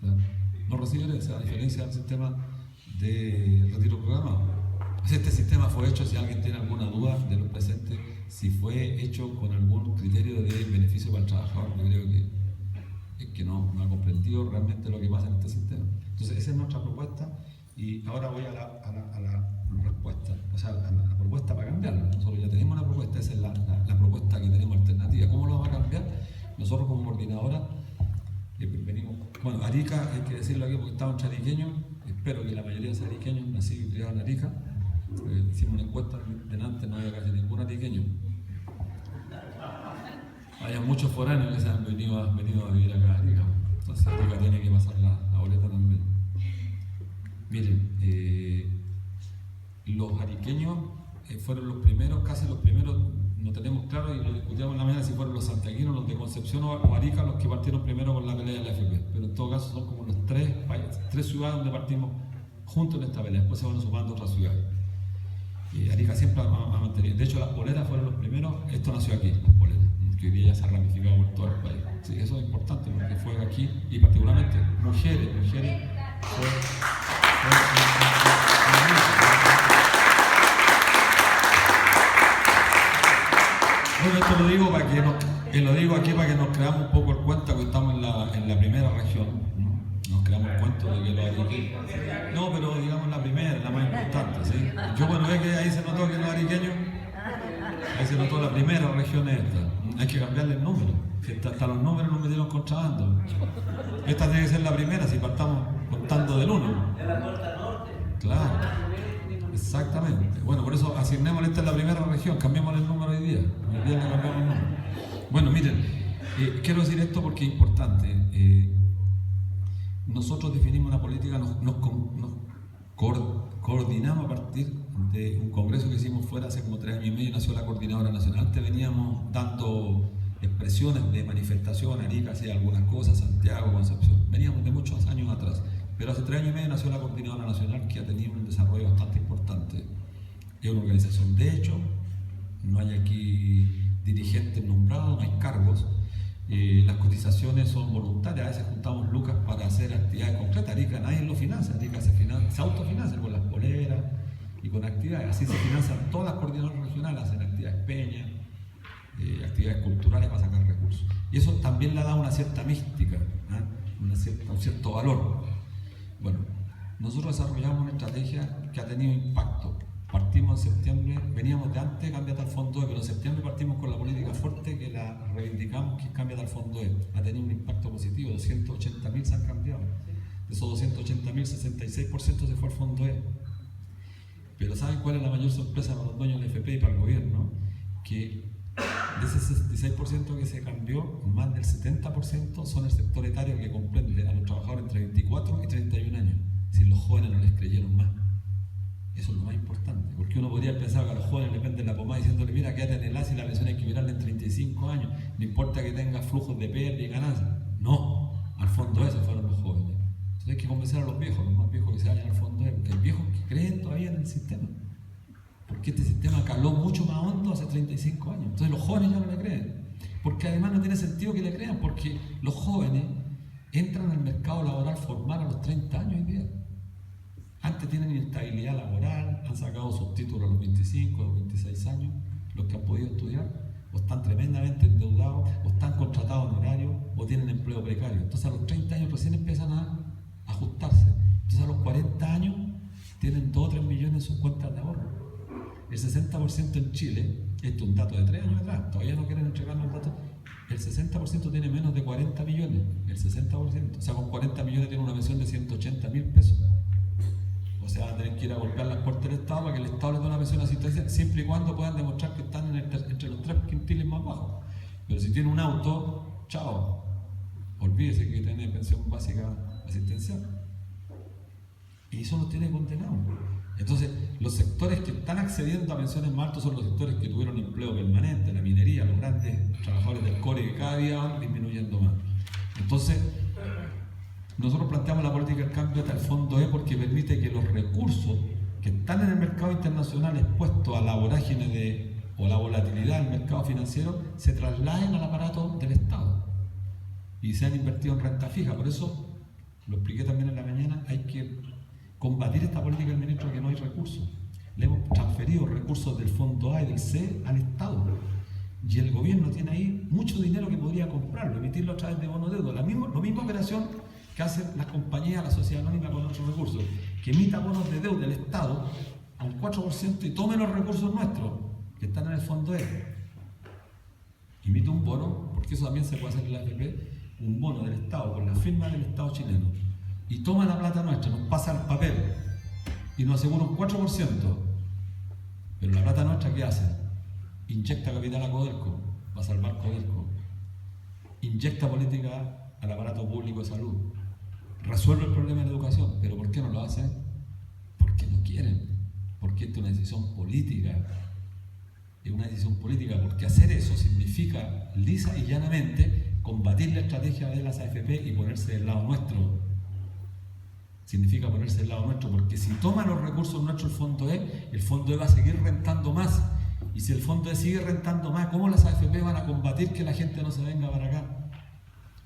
Claro. No recibe herencia, a diferencia del sistema de retiro programado. Este sistema fue hecho, si alguien tiene alguna duda de los presentes, si fue hecho con algún criterio de beneficio para el trabajador, yo creo que no ha comprendido realmente lo que pasa en este sistema. Entonces, esa es nuestra propuesta y ahora voy a la respuesta, o sea, a la propuesta para cambiarlo. Nosotros ya tenemos una propuesta, esa es la propuesta que tenemos alternativa. ¿Cómo lo vamos a cambiar? Nosotros como coordinadora venimos, bueno, Arica, hay que decirlo aquí porque estamos entre ariqueños, espero que la mayoría sean ariqueños, nacidos y criados en Arica. Hicimos una encuesta delante, no había casi ningún ariqueño. Hay muchos foráneos que se han venido a vivir acá a Arica, entonces Arica tiene que pasar la boleta también. Miren, los ariqueños fueron los primeros, casi los primeros, no tenemos claro y lo discutíamos en la mañana si fueron los santiaguinos, los de Concepción o Arica los que partieron primero con la pelea de la AFP, pero en todo caso son como los tres ciudades donde partimos juntos en esta pelea, después se van sumando otras ciudades. Y Arica siempre ha mantenido, de hecho las poleras fueron los primeros, esto nació aquí, las poleras, que hoy día ya se ha ramificado por todo el país. Sí, eso es importante porque fue aquí y particularmente mujeres bueno, esto lo digo aquí para que nos creamos un poco el cuento que estamos en la primera región, ¿no? Nos creamos el cuento de que los ariqueños, no, pero digamos la primera, la más importante, ¿sí? Yo bueno, ve que ahí se notó que los ariqueños, ahí se notó la primera región esta, hay que cambiarle el número, hasta los números nos metieron contrabando. Esta tiene que ser la primera si partamos contando del 1. De la costa norte. Claro, exactamente. Bueno, por eso asignemos esta en la primera región, cambiamos el número hoy día. Hoy día le cambiamos el número. Bueno, miren, quiero decir esto porque es importante. Nosotros definimos una política, nos coordinamos a partir de un congreso que hicimos fuera hace como 3 años y medio, nació la Coordinadora Nacional. Antes veníamos dando expresiones de manifestación, Arica hacía algunas cosas, Santiago, Concepción, veníamos de muchos años atrás, pero hace 3 años y medio nació la Coordinadora Nacional que ha tenido un desarrollo bastante importante. Es una organización, de hecho, no hay aquí dirigentes nombrados, no hay cargos, las cotizaciones son voluntarias, a veces juntamos lucas para hacer actividades concretas. Arica nadie lo financia, Arica se autofinancia con las poleras y con actividades, así se financian todas las coordinadoras regionales, hacen actividades peñas, actividades culturales para sacar recursos. Y eso también le da una cierta mística, un cierto valor. Bueno, nosotros desarrollamos una estrategia que ha tenido impacto. Partimos en septiembre, veníamos de antes, Cámbiate al Fondo E, pero en septiembre partimos con la política fuerte que la reivindicamos, que es Cámbiate al Fondo E. Ha tenido un impacto positivo, 280.000 se han cambiado. De esos 280.000, 66% se fue al Fondo E. Pero ¿saben cuál es la mayor sorpresa para los dueños del FP y para el gobierno? Que de ese 66% que se cambió, más del 70% son el sector etario que comprende a los trabajadores entre 24 y 31 años. Si los jóvenes no les creyeron más. Eso es lo más importante, porque uno podría pensar que a los jóvenes le venden la pomada diciéndole, mira, quédate en el ASI y la pensión hay que mirarla en 35 años, no importa que tenga flujos de pérdida y ganancias. No, al fondo esos fueron los jóvenes. Entonces hay que convencer a los más viejos que se vayan al fondo, porque hay viejos que creen todavía en el sistema. Porque este sistema caló mucho más hondo hace 35 años. Entonces los jóvenes ya no le creen. Porque además no tiene sentido que le crean, porque los jóvenes entran al mercado laboral formal a los 30 años hoy día. Antes tienen inestabilidad laboral, han sacado sus títulos a los 25, a los 26 años, los que han podido estudiar, o están tremendamente endeudados, o están contratados en horario, o tienen empleo precario. Entonces a los 30 años recién empiezan a ajustarse. Entonces a los 40 años tienen 2 o 3 millones en sus cuentas de ahorro. El 60% en Chile, esto es un dato de 3 años atrás, todavía no quieren entregarnos el dato, el 60% tiene menos de 40 millones, el 60%, o sea con 40 millones tiene una pensión de 180.000 pesos. O sea, van a tener que ir a golpear las puertas del Estado para que el Estado les dé una pensión de asistencia, siempre y cuando puedan demostrar que están entre los 3 quintiles más bajos. Pero si tiene un auto, chao, olvídese que tiene pensión básica asistencial. Y eso nos tiene condenados. Entonces, los sectores que están accediendo a pensiones más altas son los sectores que tuvieron empleo permanente, la minería, los grandes trabajadores del core que cada día van disminuyendo más. Entonces, nosotros planteamos la política del cambio hasta el fondo E porque permite que los recursos que están en el mercado internacional expuestos a la vorágine o la volatilidad del mercado financiero se trasladen al aparato del Estado y sean invertidos en renta fija. Por eso, lo expliqué también en la mañana, hay que combatir esta política del ministro que no hay recursos. Le hemos transferido recursos del fondo A y del C al Estado. Y el gobierno tiene ahí mucho dinero que podría comprarlo, emitirlo a través de bonos de deuda. La misma operación que hacen las compañías, la sociedad anónima con nuestros recursos, que emita bonos de deuda del Estado al 4% y tome los recursos nuestros, que están en el fondo E. Emite un bono, porque eso también se puede hacer en la AFP, un bono del Estado, con la firma del Estado chileno, y toma la plata nuestra, nos pasa el papel y nos asegura un 4%. Pero la plata nuestra, ¿qué hace? Inyecta capital a Codelco, va a salvar Codelco. Inyecta política al aparato público de salud. Resuelve el problema de la educación. ¿Pero por qué no lo hacen? Porque no quieren. Porque esto es una decisión política. Es una decisión política, porque hacer eso significa lisa y llanamente combatir la estrategia de las AFP y ponerse del lado nuestro. Significa ponerse del lado nuestro, porque si toma los recursos nuestros el fondo E va a seguir rentando más. Y si el fondo E sigue rentando más, ¿cómo las AFP van a combatir que la gente no se venga para acá?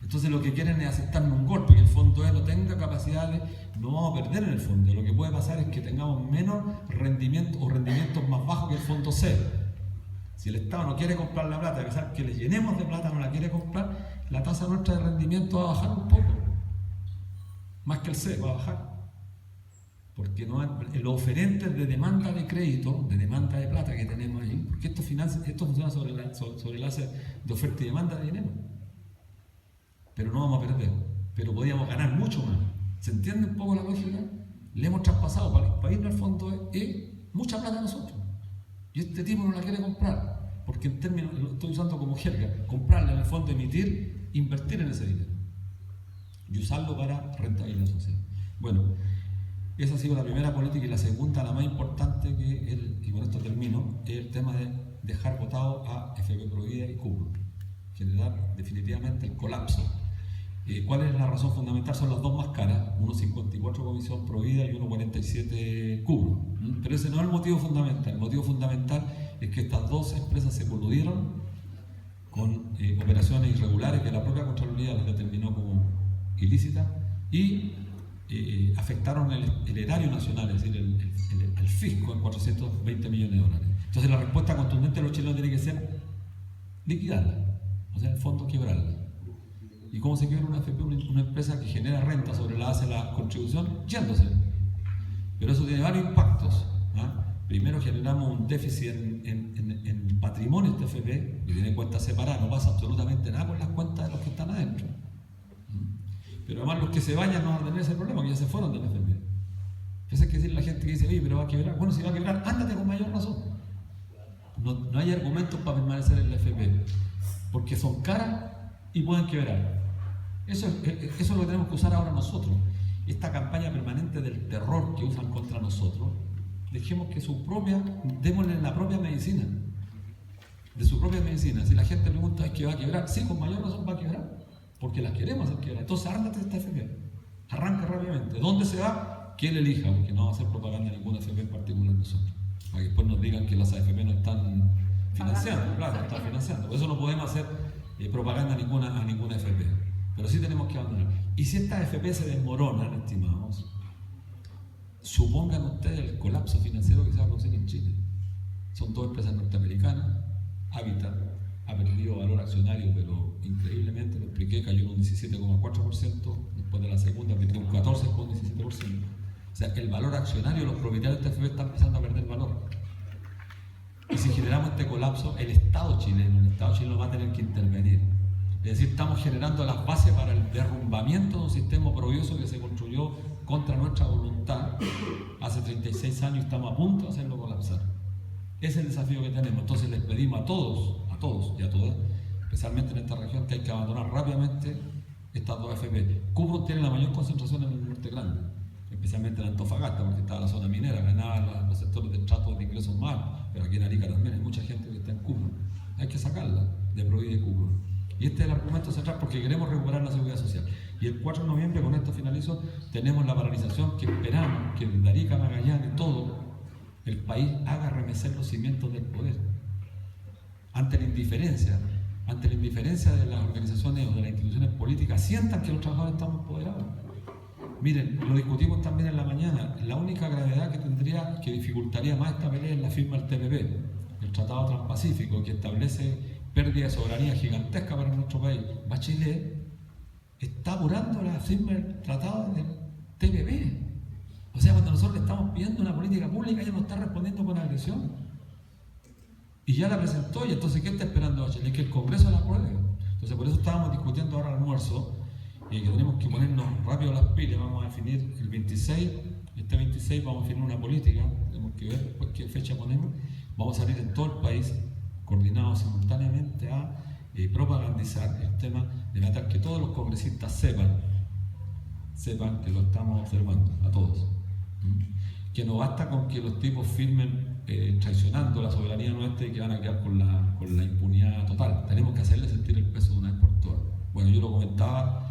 Entonces lo que quieren es aceptarnos un golpe, que el fondo E no tenga capacidades, no vamos a perder en el fondo. Lo que puede pasar es que tengamos menos rendimiento o rendimientos más bajos que el fondo C. Si el Estado no quiere comprar la plata, a pesar que le llenemos de plata, no la quiere comprar, la tasa nuestra de rendimiento va a bajar un poco. Más que el C, va a bajar. Porque no hay, los oferentes de demanda de crédito, de demanda de plata que tenemos ahí, porque esto funciona sobre el base de oferta y demanda de dinero. Pero no vamos a perder, pero podríamos ganar mucho más. ¿Se entiende un poco la lógica? Le hemos traspasado para irnos al fondo mucha plata a nosotros. Y este tipo no la quiere comprar, porque en términos, lo estoy usando como jerga, comprarle en el fondo, emitir, invertir en ese dinero y usarlo para rentabilidad social. Bueno, esa ha sido la primera política, y la segunda, la más importante, y con esto termino, es el tema de dejar votado a FP Provida y Cubro, generar definitivamente el colapso. ¿Cuál es la razón fundamental? Son las dos más caras, 1,54 Comisión Provida y 1,47 Cubro. Pero ese no es el motivo fundamental. El motivo fundamental es que estas dos empresas se coludieron con operaciones irregulares que la propia Contraloría las determinó como ilícitas y afectaron el erario nacional, es decir, el fisco, en 420 millones de dólares. Entonces la respuesta contundente de los chilenos tiene que ser liquidarla, o sea, en el fondo quebrarla. ¿Y cómo se quiebra una AFP? Una empresa que genera renta sobre la base de la contribución, yéndose. Pero eso tiene varios impactos. Primero, generamos un déficit en patrimonio de esta AFP, que tiene cuentas separadas, no pasa absolutamente nada con las cuentas de los que están adentro. Pero además los que se vayan no van a tener ese problema, que ya se fueron de la AFP. Eso es que decir la gente que dice, oye, pero va a quebrar. Bueno, si va a quebrar, ándate con mayor razón. No hay argumentos para permanecer en la AFP, porque son caras y pueden quebrar. Eso es lo que tenemos que usar ahora nosotros. Esta campaña permanente del terror que usan contra nosotros, dejemos que démosle la propia medicina, de su propia medicina. Si la gente pregunta, ¿es que va a quebrar? Sí, con mayor razón va a quebrar, porque las queremos hacer quebrar. Entonces, ándate de esta FP, arranca rápidamente. ¿Dónde se va? Que él elija, porque no va a hacer propaganda de ninguna FP en particular nosotros, para que después nos digan que las AFP no están financiando. Claro, no están financiando. Por eso no podemos hacer propaganda a ninguna FP. Pero sí tenemos que abandonar. Y si estas FP se desmoronan, estimados, supongan ustedes el colapso financiero que se va a producir en Chile. Son dos empresas norteamericanas. Habitat ha perdido valor accionario, pero increíblemente, lo expliqué, cayó en un 17,4%, después de la segunda perdió un 14,17%. O sea, el valor accionario de los propietarios de esta FP está empezando a perder valor. Y si generamos este colapso, el Estado chileno va a tener que intervenir. Es decir, estamos generando las bases para el derrumbamiento de un sistema oprobioso que se construyó contra nuestra voluntad hace 36 años y estamos a punto de hacerlo colapsar. Ese es el desafío que tenemos. Entonces les pedimos a todos y a todas, especialmente en esta región, que hay que abandonar rápidamente estas dos AFP. Cuprum tiene la mayor concentración en el norte grande, especialmente en Antofagasta, porque estaba la zona minera, ganaba los sectores de trato de ingresos más, pero aquí en Arica también hay mucha gente que está en Cuprum. Hay que sacarla de Provi de Cuprum. Y este es el argumento central, porque queremos recuperar la seguridad social. Y el 4 de noviembre, con esto finalizo, tenemos la paralización que esperamos que desde Arica, Magallanes, todo el país haga remecer los cimientos del poder. Ante la indiferencia de las organizaciones o de las instituciones políticas, sientan que los trabajadores estamos empoderados. Miren, lo discutimos también en la mañana, la única gravedad que dificultaría más esta pelea es la firma del TPP, el Tratado Transpacífico, que establece pérdida de soberanía gigantesca para nuestro país. Bachelet está apurando la firma del Tratado del TPP. O sea, cuando nosotros le estamos pidiendo una política pública, ella nos está respondiendo con agresión. Y ya la presentó, y entonces, ¿qué está esperando Bachelet? Que el Congreso la apruebe. Entonces, por eso estábamos discutiendo ahora el almuerzo, que tenemos que ponernos rápido las pilas. Vamos a definir el 26, este 26 vamos a definir una política, tenemos que ver después qué fecha ponemos. Vamos a salir en todo el país, coordinados simultáneamente a propagandizar el tema de matar, que todos los congresistas sepan que lo estamos observando, a todos. Que no basta con que los tipos firmen traicionando la soberanía nuestra y que van a quedar con la impunidad total. Tenemos que hacerle sentir el peso de una vez por todas. Bueno, yo lo comentaba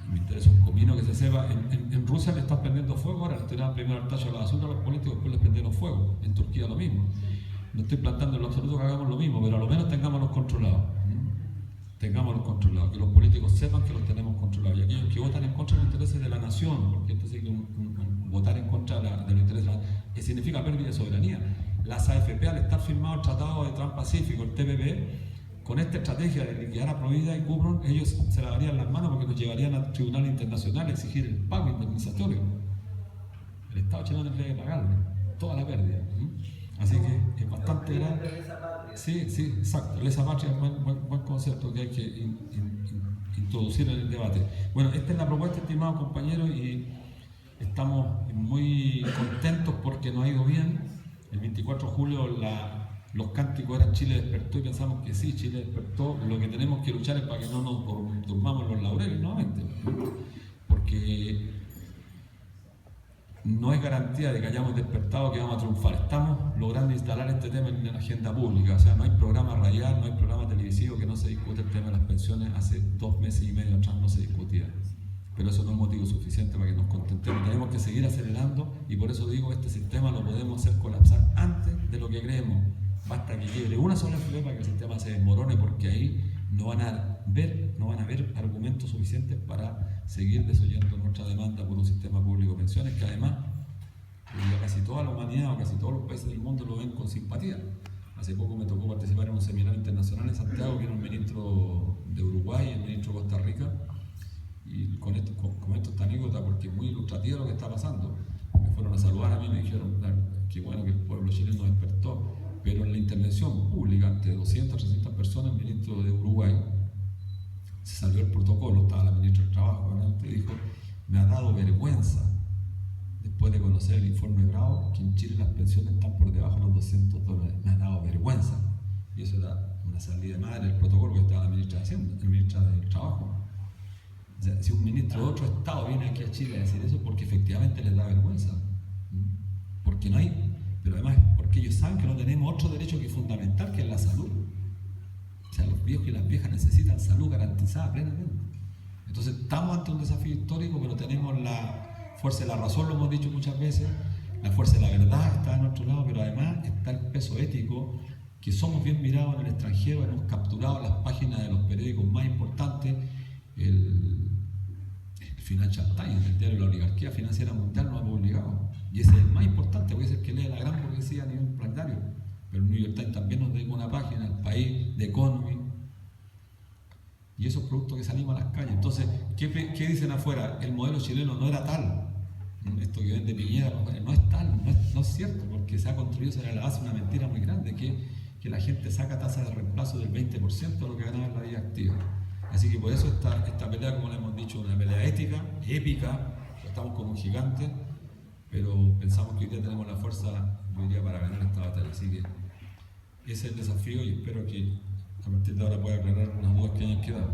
y me interesa un comino que se sepa. En Rusia le están prendiendo fuego ahora, le tiraban primero el tacho a la basura a los políticos, después les prendieron fuego. En Turquía lo mismo. No estoy plantando en lo absoluto que hagamos lo mismo, pero a lo menos tengámoslos controlados. Tengámoslos controlados, que los políticos sepan que los tenemos controlados. Y aquellos que votan en contra de los intereses de la nación, porque esto sí que votar en contra de los intereses de la nación, significa pérdida de soberanía. Las AFP, al estar firmado el Tratado de Transpacífico, el TPP, con esta estrategia de liquidar a Provida y Cuprum, ellos se lavarían las manos porque nos llevarían al Tribunal Internacional a exigir el pago indemnizatorio. El Estado chileno tendría que pagarle toda la pérdida. Así que es bastante grave. Sí, exacto. Lesa patria es un buen concepto que hay que introducir en el debate. Bueno, esta es la propuesta, estimados compañeros, y estamos muy contentos porque nos ha ido bien. El 24 de julio los cánticos eran Chile despertó y pensamos que sí, Chile despertó. Lo que tenemos que luchar es para que no nos durmamos los laureles nuevamente, porque no es garantía de que hayamos despertado que vamos a triunfar. Estamos logrando instalar este tema en la agenda pública. O sea, no hay programa radial, no hay programa televisivo que no se discute el tema de las pensiones. Hace 2 meses y medio atrás no se discutía. Pero eso no es motivo suficiente para que nos contentemos. Tenemos que seguir acelerando, y por eso digo, este sistema lo podemos hacer colapsar antes de lo que creemos. Basta que quiebre una sola FP para que el sistema se desmorone, porque ahí no van a haber argumentos suficientes para seguir desoyendo nuestra demanda por un sistema público de pensiones que además casi toda la humanidad o casi todos los países del mundo lo ven con simpatía. Hace poco me tocó participar en un seminario internacional en Santiago, vino el ministro de Uruguay y el ministro de Costa Rica, y con esto esta anécdota porque es muy ilustrativa lo que está pasando. Me fueron a saludar a mí y me dijeron, claro, qué bueno que el pueblo chileno despertó, pero en la intervención pública ante 200, 300 personas, el ministro de Uruguay se salió el protocolo, estaba la ministra del Trabajo, ¿no? Y dijo, me ha dado vergüenza, después de conocer el informe Bravo, que en Chile las pensiones están por debajo de los $200, me ha dado vergüenza. Y eso era una salida madre del protocolo que estaba la ministra de Hacienda, la ministra del Trabajo. O sea, si un ministro de otro estado viene aquí a Chile a decir eso, porque efectivamente les da vergüenza. Porque no hay, pero además porque ellos saben que no tenemos otro derecho que es fundamental, que es la salud. O sea, los viejos y las viejas necesitan salud garantizada plenamente. Entonces estamos ante un desafío histórico, pero tenemos la fuerza de la razón, lo hemos dicho muchas veces, la fuerza de la verdad está a nuestro lado, pero además está el peso ético, que somos bien mirados en el extranjero, hemos capturado las páginas de los periódicos más importantes, el Financial Times, el diario de la oligarquía financiera mundial, nos ha publicado, y ese es el más importante, porque es el que lee la gran burguesía a nivel planetario. Pero el New York Times también nos dedica una página, El País, The Economy, y esos productos que salimos a las calles. Entonces, ¿qué dicen afuera? El modelo chileno no era tal. Esto que vende Piñera no es tal, no es cierto, porque se ha construido sobre la base una mentira muy grande, que la gente saca tasa de reemplazo del 20% de lo que ganaba en la vida activa. Así que por eso esta pelea, como le hemos dicho, una pelea ética, épica, estamos con un gigante, pero pensamos que hoy día tenemos la fuerza, yo diría, para ganar esta batalla. Así que ese es el desafío y espero que a partir de ahora pueda aclarar algunas dudas que hayan quedado.